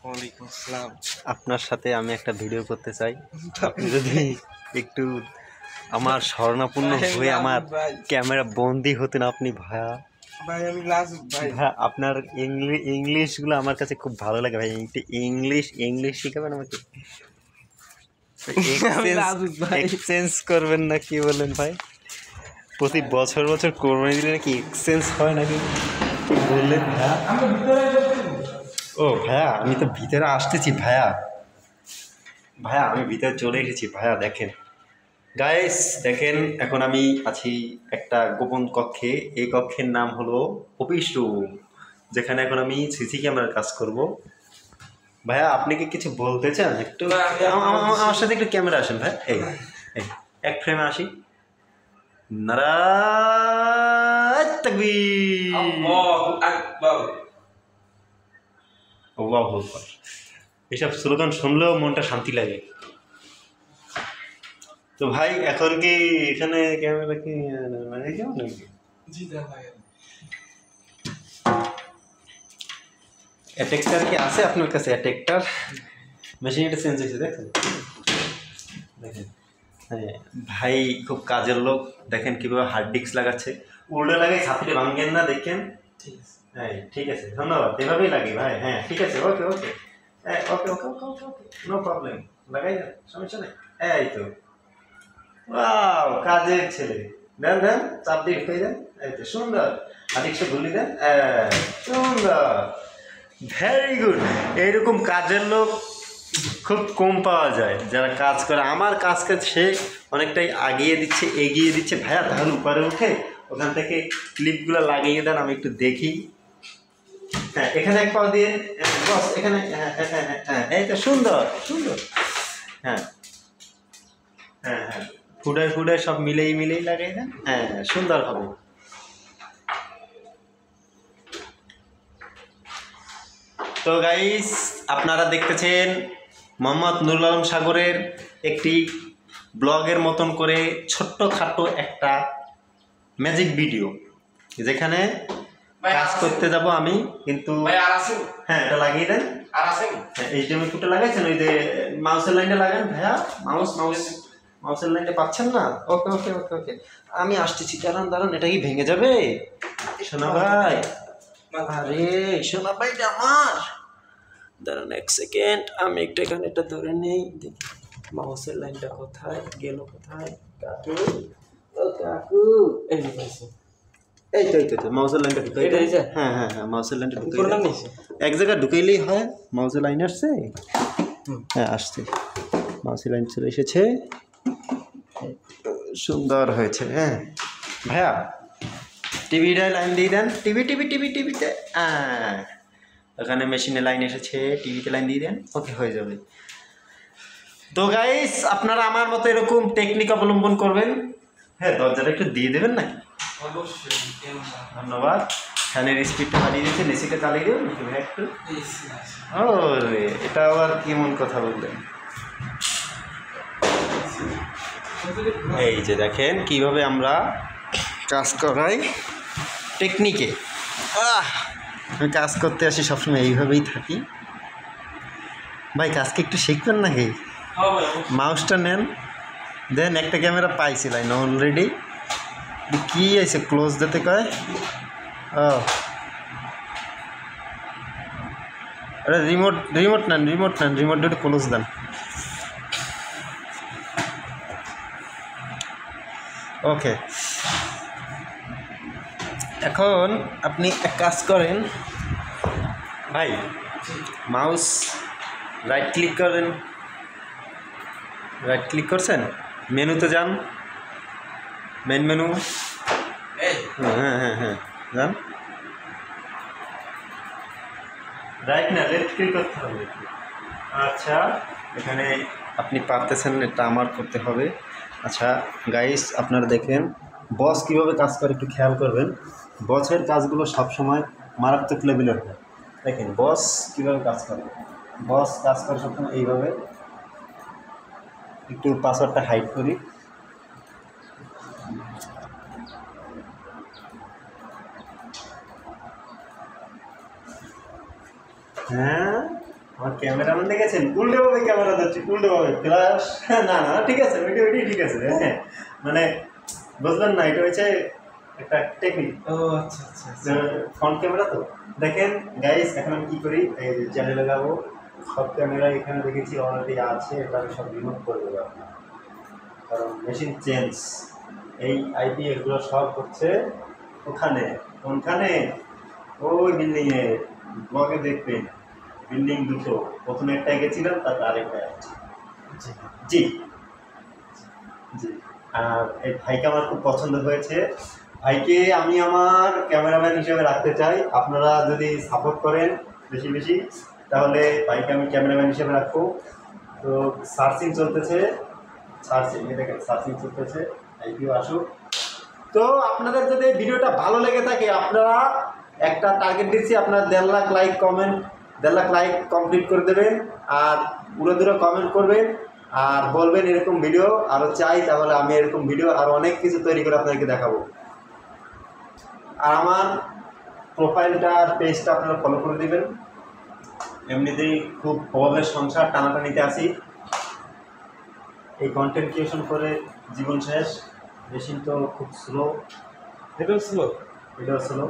ওয়ালাইকুম আসসালাম। আপনার সাথে আমি একটা ভিডিও করতে চাই। আপনি যদি একটু আমার শরণাপন্ন হয়ে আমার ক্যামেরা বন্দি হতেন আপনি ভাইয়া। ভাই আমি লাজুক ভাই। ভাইয়া আপনার ইংলিশগুলো আমার কাছে খুব ভালো লাগে ভাই। একটু ইংলিশ শিখাবেন আমাকে? আমি লাজুক ভাই। এক্সচেঞ্জ করবেন না কি বলেন ভাই? প্রতি বছর বছর কোরবানি দিলে নাকি এক্সচেঞ্জ হয় নাকি কি বললেন ভাইয়া? ও ভাইয়া আমি তো ভিতরে আসতেছি ভাইয়া। ভাইয়া আমি ভিতরে চলে এসেছি ভাইয়া। দেখেন গাইস, দেখেন এখন আমি আছি একটা গোপন কক্ষে। এই কক্ষের নাম হলো অফিস রুম, যেখানে এখন আমি সিসি ক্যামেরার কাজ করব। ভাইয়া আপনি কি কিছু বলতে চান? একটু আমার সাথে একটু ক্যামেরা আসেন ভাই। এই এই এক ফ্রেমে আসি। নারায়ণ তাকবীর, আল্লাহু আকবার। আল্লাহু আকবার। এসব স্লোগান শুনলেও মনটা শান্তি লাগে। তো ভাই এখন কি এখানে ক্যামেরা কি মানে কেমন নাকি? জি দা ভাই। অ্যাটেক্টার কি আছে আপনার কাছে? অ্যাটেক্টার মেশিনটা চেঞ্জ হয়েছে দেখেন। দেখেন হ্যাঁ ভাই খুব কাজের লোক। দেখেন কীভাবে হার্ড ডিস্ক লাগাচ্ছে। উল্টো লাগাই ছাত্রী ভাঙেন না, দেখেন। ঠিক আছে। হ্যাঁ ঠিক আছে, ধন্যবাদ। এভাবেই লাগে ভাই। হ্যাঁ ঠিক আছে, ওকে ওকে। হ্যাঁ ওকে ওকে ওকে ওকে ওকে, নো প্রবলেম। লাগাই না, সমস্যা নেই। এই তো ওয়াও, কাজের ছেলে। দেন দেন, চাপ দিয়ে ঢুকাই দেন। এই তো সুন্দর। আর একটু গুলি দেন। সুন্দর, ভেরি গুড। এইরকম কাজের লোক খুব কম পাওয়া যায় যারা কাজ করে। আমার কাজ সে অনেকটাই এগিয়ে দিচ্ছে ভাইয়া। তাহলে উপরে উঠে ওখান থেকে ক্লিপগুলো লাগিয়ে দেন, আমি একটু দেখি। হ্যাঁ এখানে এক পাও দিয়ে বস, এখানে। হ্যাঁ হ্যাঁ হ্যাঁ হ্যাঁ, এই তো সুন্দর সুন্দর। হ্যাঁ হ্যাঁ হ্যাঁ, ফুডায় সব মিলেই লাগাই দেন। হ্যাঁ সুন্দর হবে। তো গাইস আপনারা দেখতেছেন মোহাম্মদ নুরুল আলম সাগরের একটি ব্লগের মতন করে ছোট্টখাটো একটা ম্যাজিক ভিডিও, যেখানে কাজ করতে যাব আমি। কিন্তু হ্যাঁ এটা লাগিয়ে দেন। হ্যাঁ এইচডিএমআই ফুটে লাগাইছেন, ওই যে মাউসের লাইনটা লাগান ভাইয়া। মাউসের লাইনটা পাচ্ছেন না? ওকে ওকে ওকে ওকে, আমি আসতেছি। দাঁড়ান, এটা কি ভেঙে যাবে? সোনা ভাই, আরে সোনা ভাই আমার, দাঁড়ান এক সেকেন্ড, আমি একটু এখানে এটা ধরে নেই। দেখি মাউসের লাইনটা কোথায় গেল, কোথায় কাকু? ও কাকু, এই তো মাউসের লাইনটা ঢুকাই। হ্যাঁ হ্যাঁ হ্যাঁ, মাউসের লাইনটা ঢুকাই। এক জায়গায় ঢুকাইলেই হয়। মাউসের লাইন আসছে? হ্যাঁ আসছে, মাউসের লাইন চলে এসেছে। সুন্দর হয়েছে। হ্যাঁ ভাইয়া টিভিটায় লাইন দিয়ে দেন। টিভিতে ওখানে মেশিনে লাইন এসেছে, টিভিতে লাইন দিয়ে দেন, ওকে হয়ে যাবে। তো গাইস আপনারা আমার মতো এরকম টেকনিক অবলম্বন করবেন। হ্যাঁ দরজাটা একটু দিয়ে দেবেন নাকি? অবশ্যই। ধন্যবাদ। ফ্যানের স্পিডটা বাড়িয়ে দিয়েছেন, এসিটা চালিয়ে দেবেন নাকি ভাই একটু? ও রে, এটা আবার কেমন কথা বললেন? এই যে দেখেন কিভাবে আমরা কাজ করাই টেকনিকে। আমি কাজ করতে আসি সবসময় এইভাবেই থাকি ভাই। কাজকে একটু শিখবেন নাকি? মাউসটা নেন, দেন একটা ক্যামেরা পাইছিলেন অলরেডি। কি আছে ক্লোজ দিতে কয়? ও আরে রিমোট নেন, রিমোট দিয়ে ক্লোজ দেন। ওকে, এখন আপনি এক কাজ করেন ভাই, মাউস রাইট ক্লিক করেন। রাইট ক্লিক করছেন, মেনুতে যান, মেন মেনু। হ্যাঁ হ্যাঁ হ্যাঁ যান। রাইট না লেফট ক্লিক করতে হবে। আচ্ছা এখানে আপনি পারতেছেন, এটা আমার করতে হবে। আচ্ছা গাইস আপনারা দেখেন বস কীভাবে কাজ করে, একটু খেয়াল করবেন। বসের কাজগুলো সবসময় মারাত্মক লেভেলের হয়। দেখেন বস কীভাবে কাজ করে। বস কাজ করে সবসময় এইভাবে। একটু পাসওয়ার্ডটা হাইড করি। হ্যাঁ আমার ক্যামেরাম্যান দেখেছেন উল্টোভাবে ক্যামেরা ধরছি, উল্টোভাবে ফ্ল্যাশ। না না ঠিক আছে, ওইটাই ঠিক আছে। হ্যাঁ মানে বুঝলেন না, এটা হচ্ছে একটা টেকনিক। ও আচ্ছা আচ্ছা আচ্ছা। ফ্রন্ট ক্যামেরা তো দেখেন গাইস, এখন আমি কী করি, এই যে চ্যানেল লাগাবো, সব ক্যামেরা এখানে দেখেছি অলরেডি আছে, এটা আমি সব রিমুভ করে দেবো আপনার, কারণ মেশিন চেঞ্জ। এই আইপি এগুলো সব হচ্ছে ওখানে, কোনখানে, ওই বিল্ডিংয়ে ব্লগে দেখবেন বিল্ডিং দুটো, প্রথমে একটাই গেছিলাম, তারপর আরেকটায় আছে। জি জি জি। আর এই ভাইকে আমার খুব পছন্দ হয়েছে, ভাইকে আমি আমার ক্যামেরাম্যান হিসেবে রাখতে চাই। আপনারা যদি সাপোর্ট করেন বেশি বেশি, তাহলে ভাইকে আমি ক্যামেরাম্যান হিসেবে রাখবো। তো সার্চিং চলতেছে, দেখেন সার্চিং চলতেছে, আইপিও আসুক। তো আপনাদের যদি এই ভিডিওটা ভালো লেগে থাকে, আপনারা একটা টার্গেট দিচ্ছি, আপনার 1.5 lakh like comment, 1.5 lakh like complete করে দেবেন, আর উড়ে দূরে কমেন্ট করবেন, আর বলবেন এরকম ভিডিও আরও চাই, তাহলে আমি এরকম ভিডিও আর অনেক কিছু তৈরি করে আপনাদেরকে দেখাবো। আর আমার প্রোফাইলটা আর পেজটা আপনারা ফলো করে দেবেন। এমনিতেই খুব প্রভাবের সংসার টানাটানিতে আসি, এই কন্টেন্ট ক্রিয়েশন করে জীবন শেষ। মেশিন তো খুব স্লো, এটাও ছিল। এটাও স্লো।